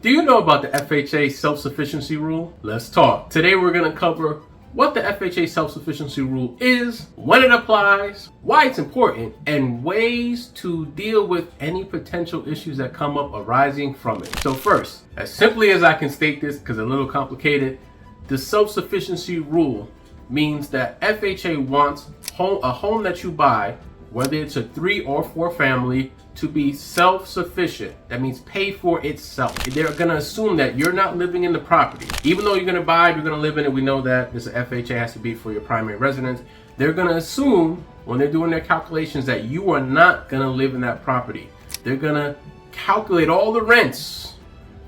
Do you know about the FHA Self-Sufficiency Rule? Let's talk. Today we're going to cover what the FHA Self-Sufficiency Rule is, when it applies, why it's important, and ways to deal with any potential issues that come up arising from it. So first, as simply as I can state this, because it's a little complicated, the Self-Sufficiency Rule means that FHA wants a home that you buy, whether it's a 3 or 4 family, to be self-sufficient. That means pay for itself. They're gonna assume that you're not living in the property. Even though you're gonna buy it, you're gonna live in it, we know that this FHA has to be for your primary residence. They're gonna assume when they're doing their calculations that you are not gonna live in that property. They're gonna calculate all the rents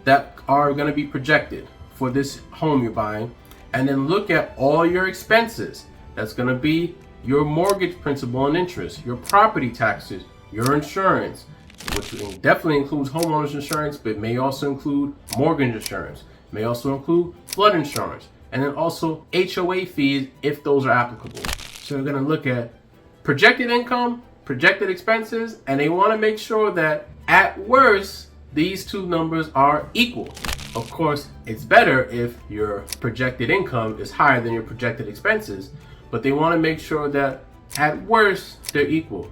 that are gonna be projected for this home you're buying, and then look at all your expenses. That's gonna be your mortgage principal and interest, your property taxes, your insurance, which definitely includes homeowners insurance, but may also include mortgage insurance, may also include flood insurance, and then also HOA fees if those are applicable. So we're going to look at projected income, projected expenses, and they want to make sure that at worst, these two numbers are equal. Of course, it's better if your projected income is higher than your projected expenses, but they want to make sure that at worst, they're equal.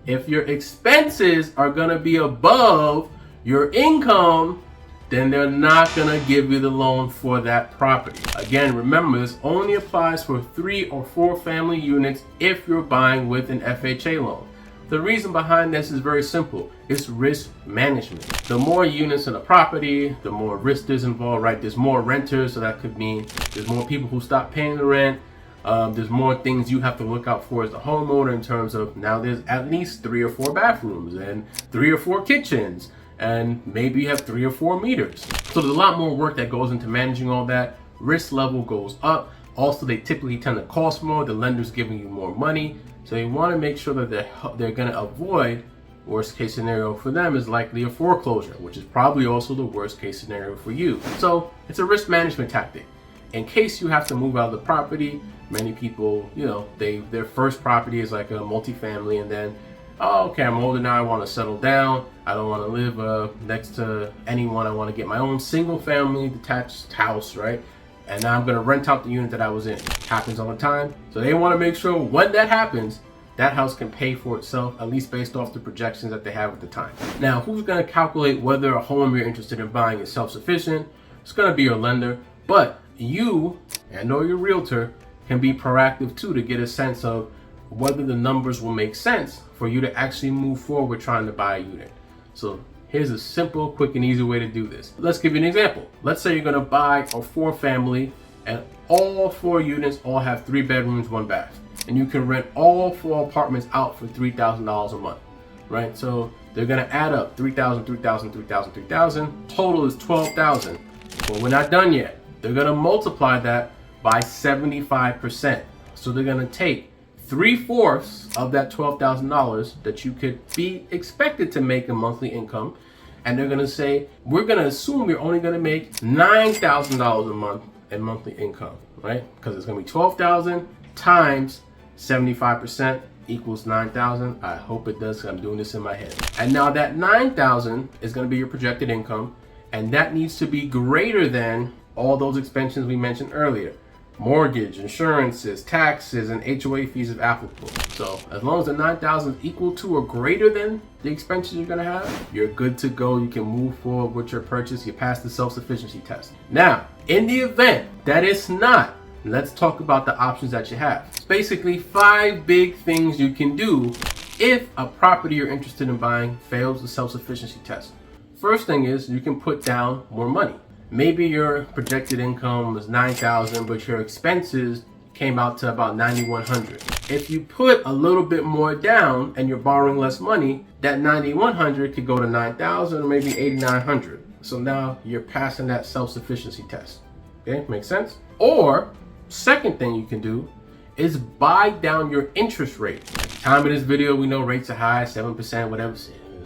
If your expenses are going to be above your income, then they're not going to give you the loan for that property. Again, remember, this only applies for 3 or 4 family units if you're buying with an FHA loan. The reason behind this is very simple. It's risk management. The more units in a property, the more risk there's involved, right? There's more renters, so that could mean there's more people who stop paying the rent. There's more things you have to look out for as a homeowner in terms of now there's at least 3 or 4 bathrooms and 3 or 4 kitchens, and maybe you have 3 or 4 meters. So there's a lot more work that goes into managing all that. Risk level goes up. Also, they typically tend to cost more. The lender's giving you more money. So you want to make sure that they're going to avoid, worst case scenario for them is likely a foreclosure, which is probably also the worst case scenario for you. So it's a risk management tactic. In case you have to move out of the property, many people, their first property is like a multifamily, and then, oh, okay, I'm older now, I want to settle down. I don't want to live next to anyone. I want to get my own single family detached house, right? And now I'm going to rent out the unit that I was in. It happens all the time. So they want to make sure when that happens, that house can pay for itself, at least based off the projections that they have at the time. Now, who's going to calculate whether a home you're interested in buying is self-sufficient? It's going to be your lender, but you and/or your realtor can be proactive too to get a sense of whether the numbers will make sense for you to actually move forward trying to buy a unit. So here's a simple, quick, and easy way to do this. Let's give you an example. Let's say you're going to buy a 4 family and all 4 units all have 3 bedrooms, 1 bath. And you can rent all 4 apartments out for $3,000 a month, right? So they're going to add up $3,000, $3,000, $3,000, $3,000. Total is $12,000. But we're not done yet. They're going to multiply that by 75%. So they're going to take 3/4 of that $12,000 that you could be expected to make a monthly income, and they're going to say, we're going to assume you're only going to make $9,000 a month in monthly income, right? Because it's going to be 12,000 times 75% equals 9,000. I hope it does, because I'm doing this in my head. And now that 9,000 is going to be your projected income, and that needs to be greater than all those expenses we mentioned earlier. Mortgage, insurances, taxes, and HOA fees if applicable. So as long as the 9,000 is equal to or greater than the expenses you're gonna have, you're good to go. You can move forward with your purchase. You pass the self-sufficiency test. Now, in the event that it's not, let's talk about the options that you have. It's basically 5 big things you can do if a property you're interested in buying fails the self-sufficiency test. First thing is you can put down more money. Maybe your projected income was $9,000, but your expenses came out to about $9,100. If you put a little bit more down and you're borrowing less money, that $9,100 could go to $9,000 or maybe $8,900. So now you're passing that self-sufficiency test. Okay, makes sense? Or second thing you can do is buy down your interest rate. At the time of this video, we know rates are high, 7%, whatever,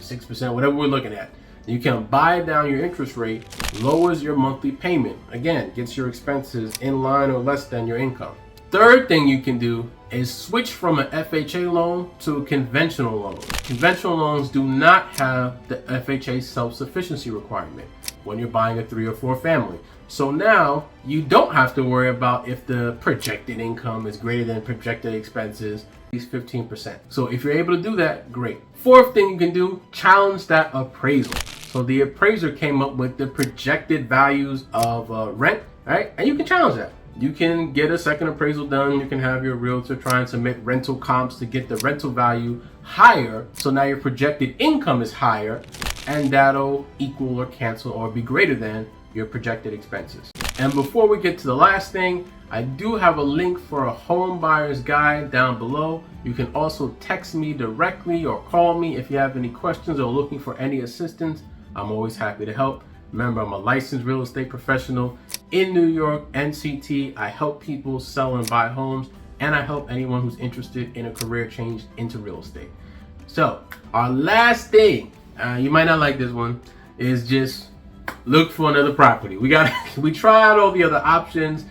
6%, whatever we're looking at. You can buy down your interest rate, lowers your monthly payment. Again, gets your expenses in line or less than your income. Third thing you can do is switch from an FHA loan to a conventional loan. Conventional loans do not have the FHA self-sufficiency requirement. when you're buying a 3 or 4 family. So now you don't have to worry about if the projected income is greater than projected expenses, at least 15%. So if you're able to do that, great. Fourth thing you can do, challenge that appraisal. So the appraiser came up with the projected values of rent, right? And you can challenge that. You can get a second appraisal done. You can have your realtor try and submit rental comps to get the rental value higher. So now your projected income is higher, and that'll equal or cancel or be greater than your projected expenses. And before we get to the last thing, I do have a link for a home buyer's guide down below. You can also text me directly or call me if you have any questions or looking for any assistance. I'm always happy to help. Remember, I'm a licensed real estate professional in New York, NCT. I help people sell and buy homes, and I help anyone who's interested in a career change into real estate. So our last thing, you might not like this one, is just look for another property. We tried all the other options.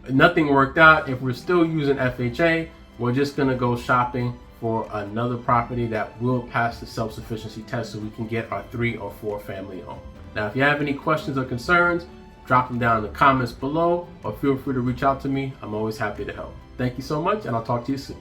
Nothing worked out. If we're still using FHA, we're just gonna go shopping for another property that will pass the self-sufficiency test so we can get our 3 or 4 family home. Now, if you have any questions or concerns, drop them down in the comments below or feel free to reach out to me. I'm always happy to help. Thank you so much, and I'll talk to you soon.